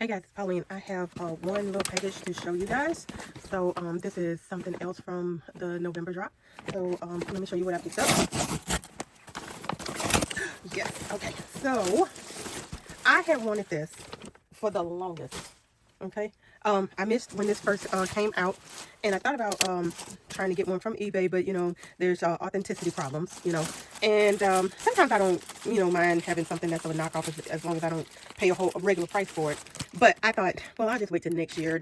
Hey guys, it's Pauline. I have one little package to show you guys. So this is something else from the November drop. So let me show you what I picked up. Yes, okay. So I have wanted this for the longest. Okay. I missed when this first came out, and I thought about trying to get one from eBay, but you know, there's authenticity problems, you know, and sometimes I don't, you know, mind having something that's a knockoff as long as I don't pay a regular price for it. But I thought, well, I'll just wait till next year.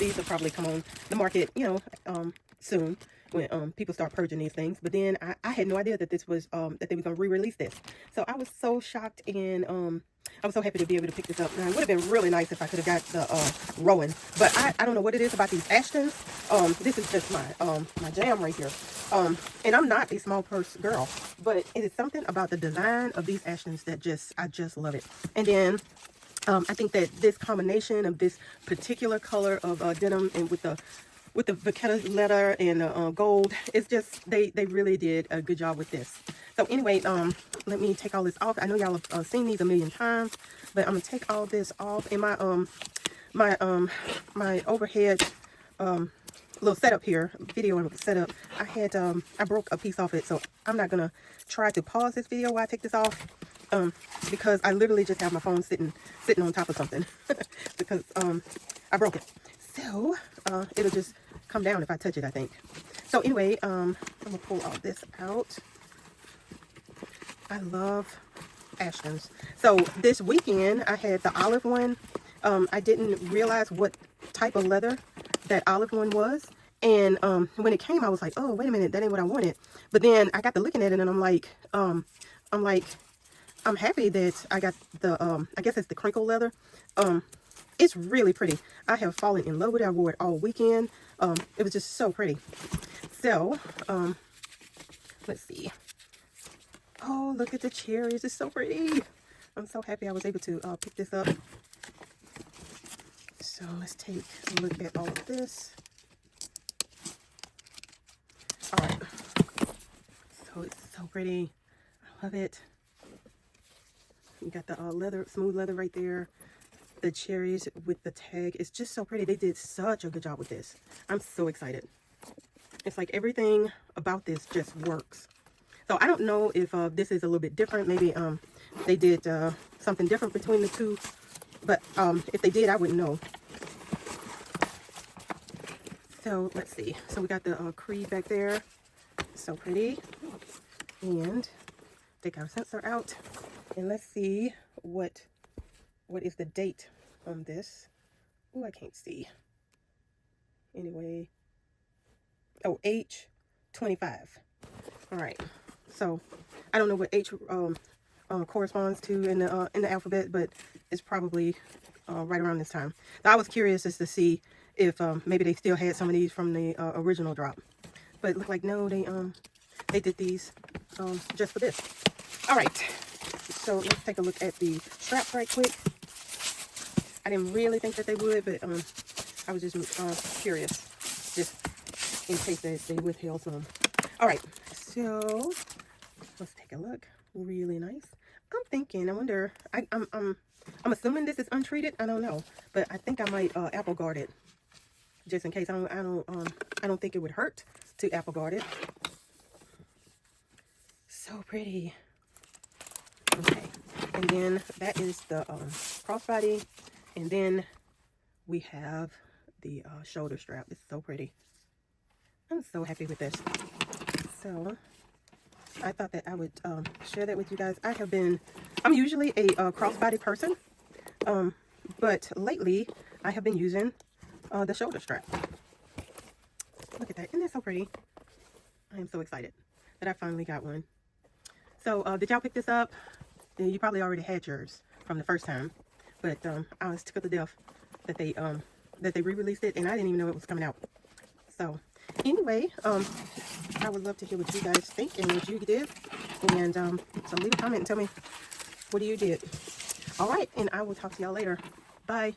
These will probably come on the market, you know, soon when people start purging these things. But then I had no idea that this was that they were going to re-release this. So I was so shocked, and I was so happy to be able to pick this up. Now, it would have been really nice if I could have got the Rowan, but I don't know what it is about these Ashtons. This is just my jam right here. And I'm not a small purse girl, but it is something about the design of these Ashtons that I just love it. And then I think that this combination of this particular color of denim and with the vachetta leather and gold, it's just they really did a good job with this. So anyway, let me take all this off. I know y'all have seen these a million times, but I'm gonna take all this off. In my my overhead little setup here, video and setup, I broke a piece off it, so I'm not gonna try to pause this video while I take this off, because I literally just have my phone sitting on top of something because I broke it. So it'll just come down if I touch it, I think. So anyway, I'm gonna pull all this out. I love Ashtons. So this weekend I had the olive one. I didn't realize what type of leather that olive one was, and when it came I was like, oh wait a minute, that ain't what I wanted. But then I got to looking at it and I'm like, I'm happy that I got the I guess it's the crinkle leather. It's really pretty. I have fallen in love with it. I wore it all weekend. It was just so pretty. So let's see. Oh, look at the cherries. It's so pretty. I'm so happy I was able to pick this up. So let's take a look at all of this. All right. So it's so pretty. I love it. You got the leather, smooth leather right there. The cherries with the tag. It's just so pretty. They did such a good job with this. I'm so excited. It's like everything about this just works. So I don't know if this is a little bit different. Maybe they did something different between the two. But if they did, I wouldn't know. So let's see. So we got the creed back there. So pretty. And take our sensor out. And let's see what is the date on this. Oh, I can't see. Anyway. Oh, H25. All right. So I don't know what H corresponds to in the alphabet, but it's probably right around this time. So I was curious as to see if maybe they still had some of these from the original drop, but it looked like no, they did these just for this. All right. So let's take a look at the straps right quick. I didn't really think that they would, but I was just curious, just in case they withheld some. All right. So let's take a look. Really nice. I'm thinking, I wonder, I'm assuming this is untreated. I don't know, but I think I might apple guard it just in case. I don't think it would hurt to apple guard it. So pretty. Okay, and then that is the crossbody, and then we have the shoulder strap. It's so pretty. I'm so happy with this. So I thought that I would share that with you guys. I'm usually a crossbody person, but lately I have been using the shoulder strap. Look at that. Isn't that so pretty? I am so excited that I finally got one. So did y'all pick this up? You probably already had yours from the first time, but I was tickled to death that they re-released it, and I didn't even know it was coming out. So anyway, I would love to hear what you guys think and what you did, and so leave a comment and tell me what you did. All right, and I will talk to y'all later. Bye.